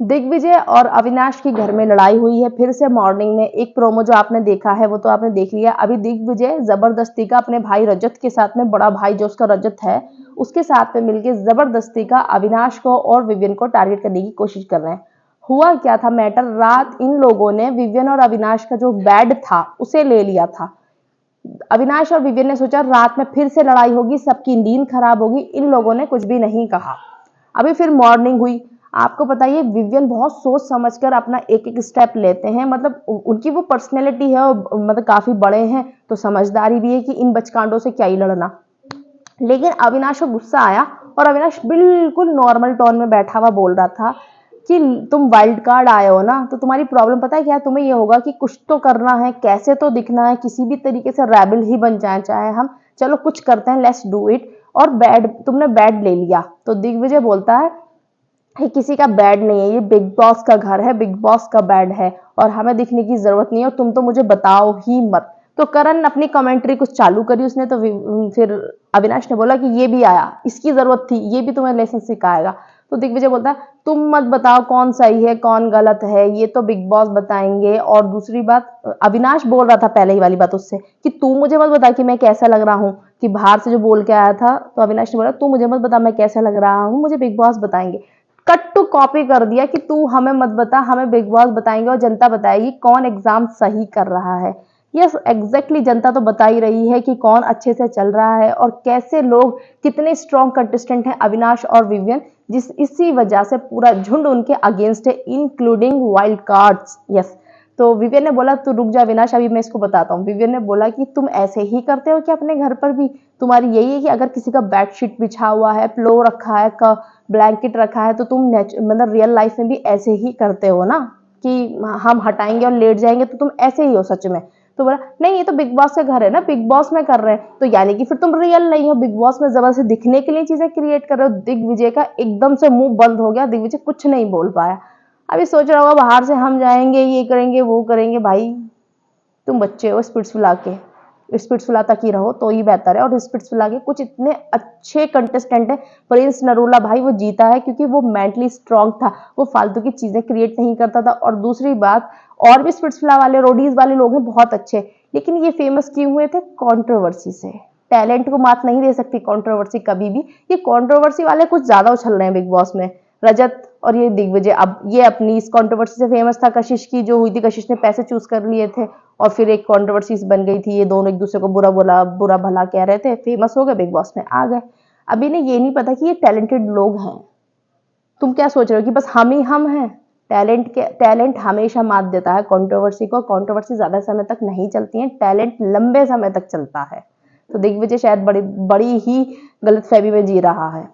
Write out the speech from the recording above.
दिग्विजय और अविनाश की घर में लड़ाई हुई है फिर से। मॉर्निंग में एक प्रोमो जो आपने देखा है वो तो आपने देख लिया। अभी दिग्विजय जबरदस्ती का अपने भाई रजत के साथ में, बड़ा भाई जो उसका रजत है उसके साथ में मिलकर जबरदस्ती का अविनाश को और विवियन को टारगेट करने की कोशिश कर रहे हैं। हुआ क्या था मैटर, रात इन लोगों ने विवियन और अविनाश का जो बेड था उसे ले लिया था। अविनाश और विवियन ने सोचा रात में फिर से लड़ाई होगी, सबकी नींद खराब होगी, इन लोगों ने कुछ भी नहीं कहा। अभी फिर मॉर्निंग हुई। आपको बताइए विवियन बहुत सोच समझकर अपना एक एक स्टेप लेते हैं, मतलब उनकी वो पर्सनैलिटी है, मतलब काफी बड़े हैं तो समझदारी भी है कि इन बचकांडों से क्या ही लड़ना। लेकिन अविनाश को गुस्सा आया और अविनाश बिल्कुल नॉर्मल टोन में बैठा हुआ बोल रहा था कि तुम वाइल्ड कार्ड आए हो ना, तो तुम्हारी प्रॉब्लम पता है क्या, तुम्हें ये होगा कि कुछ तो करना है, कैसे तो दिखना है, किसी भी तरीके से रेबल ही बन जाए चाहे हम, चलो कुछ करते हैं, लेट्स डू इट। और बेड, तुमने बेड ले लिया। तो दिग्विजय बोलता है ये किसी का बेड नहीं है, ये बिग बॉस का घर है, बिग बॉस का बेड है और हमें दिखने की जरूरत नहीं है और तुम तो मुझे बताओ ही मत। तो करण अपनी कमेंट्री कुछ चालू करी उसने, तो फिर अविनाश ने बोला कि ये भी आया, इसकी जरूरत थी, ये भी तुम्हें लेसन सिखाएगा। तो दिग्विजय बोलता है तुम मत बताओ कौन सही है कौन गलत है, ये तो बिग बॉस बताएंगे। और दूसरी बात, अविनाश बोल रहा था पहले ही वाली बात उससे कि तू मुझे मत बता कि मैं कैसा लग रहा हूँ, कि बाहर से जो बोल के आया था। तो अविनाश ने बोला तू मुझे मत बता मैं कैसा लग रहा हूँ, मुझे बिग बॉस बताएंगे। कट टू कॉपी कर दिया कि तू हमें मत बता, हमें बिग बॉस बताएंगे और जनता बताएगी कौन एग्जाम सही कर रहा है। यस एग्जैक्टली, जनता तो बता ही रही है कि कौन अच्छे से चल रहा है और कैसे लोग कितने स्ट्रॉन्ग कंटेस्टेंट हैं अविनाश और विवियन, जिस इसी वजह से पूरा झुंड उनके अगेंस्ट है इंक्लूडिंग वाइल्ड कार्ड्स। यस, तो विवियन ने बोला तू रुक जा अविनाश, अभी मैं इसको बताता हूँ। विवियन ने बोला कि तुम ऐसे ही करते हो कि अपने घर पर भी तुम्हारी यही है कि अगर किसी का बेडशीट बिछा हुआ है, पिलो रखा है, का ब्लैंकेट रखा है, तो तुम मतलब रियल लाइफ में भी ऐसे ही करते हो ना, कि हम हटाएंगे और लेट जाएंगे, तो तुम ऐसे ही हो सच में। तो बोला नहीं ये तो बिग बॉस का घर है ना, बिग बॉस में कर रहे हैं, तो यानी कि फिर तुम रियल नहीं हो, बिग बॉस में जबरदस्ती दिखने के लिए चीजें क्रिएट कर रहे हो। दिग्विजय का एकदम से मुंह बंद हो गया, दिग्विजय कुछ नहीं बोल पाया। अभी सोच रहा होगा बाहर से हम जाएंगे, ये करेंगे वो करेंगे। भाई तुम बच्चे हो, स्पिट्सविला के, स्पिट्सविला तक ही रहो तो ही बेहतर है। और स्पिट्सविला के कुछ इतने अच्छे कंटेस्टेंट हैं। प्रिंस नरूला भाई वो जीता है क्योंकि वो मेंटली स्ट्रांग था, वो फालतू की चीजें क्रिएट नहीं करता था। और दूसरी बात, और भी स्पिट्सविला वाले रोडीज वाले लोग हैं बहुत अच्छे, लेकिन ये फेमस क्यों हुए थे, कंट्रोवर्सी से। टैलेंट को मात नहीं दे सकती कंट्रोवर्सी कभी भी। ये कंट्रोवर्सी वाले कुछ ज्यादा उछल रहे हैं बिग बॉस में, रजत और ये दिग्विजय। अब ये अपनी इस कंट्रोवर्सी से फेमस था, कशिश की जो हुई थी, कशिश ने पैसे चूज कर लिए थे और फिर एक कंट्रोवर्सी बन गई थी, ये दोनों एक दूसरे को बुरा बोला, बुरा भला कह रहे थे, फेमस हो गए, बिग बॉस में आ गए। अभी ने ये नहीं पता कि ये टैलेंटेड लोग हैं। तुम क्या सोच रहे हो कि बस हम ही हम हैं? टैलेंट हमेशा मात देता है कंट्रोवर्सी को। कंट्रोवर्सी ज्यादा समय तक नहीं चलती है, टैलेंट लंबे समय तक चलता है। तो दिग्विजय शायद बड़ी बड़ी ही गलतफहमी में जी रहा है।